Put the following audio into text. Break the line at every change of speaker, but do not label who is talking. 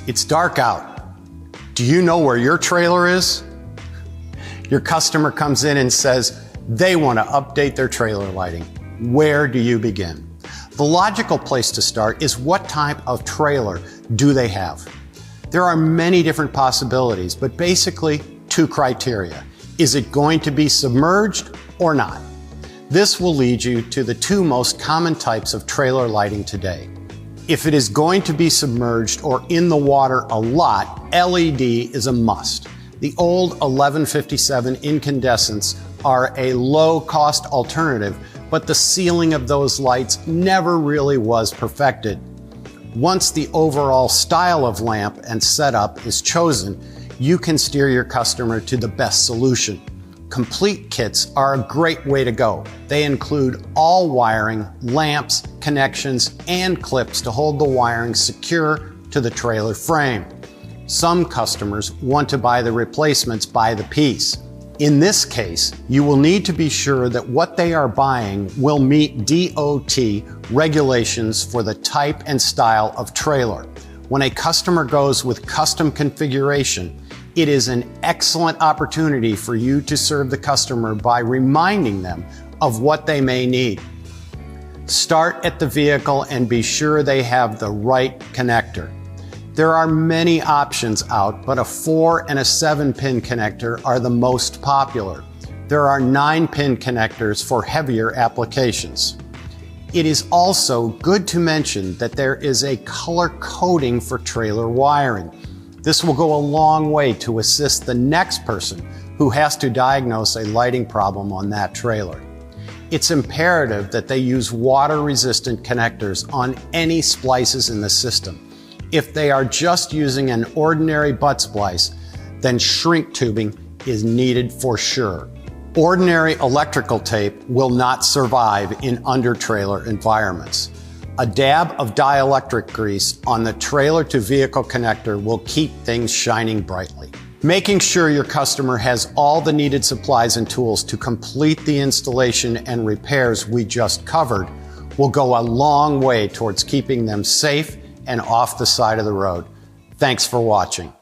It's dark out. Do you know where your trailer is? Your customer comes in and says they want to update their trailer lighting. Where do you begin? The logical place to start is what type of trailer do they have? There are many different possibilities, but basically 2 criteria. Is it going to be submerged or not? This will lead you to the 2 most common types of trailer lighting today. If it is going to be submerged or in the water a lot, LED is a must. The old 1157 incandescents are a low-cost alternative, but the sealing of those lights never really was perfected. Once the overall style of lamp and setup is chosen, you can steer your customer to the best solution. Complete kits are a great way to go. They include all wiring, lamps, connections, and clips to hold the wiring secure to the trailer frame. Some customers want to buy the replacements by the piece. In this case, you will need to be sure that what they are buying will meet DOT regulations for the type and style of trailer. When a customer goes with custom configuration, it is an excellent opportunity for you to serve the customer by reminding them of what they may need. Start at the vehicle and be sure they have the right connector. There are many options out, but a 4 and a 7-pin connector are the most popular. There are 9-pin connectors for heavier applications. It is also good to mention that there is a color coding for trailer wiring. This will go a long way to assist the next person who has to diagnose a lighting problem on that trailer. It's imperative that they use water-resistant connectors on any splices in the system. If they are just using an ordinary butt splice, then shrink tubing is needed for sure. Ordinary electrical tape will not survive in under-trailer environments. A dab of dielectric grease on the trailer-to-vehicle connector will keep things shining brightly. Making sure your customer has all the needed supplies and tools to complete the installation and repairs we just covered will go a long way towards keeping them safe and off the side of the road. Thanks for watching.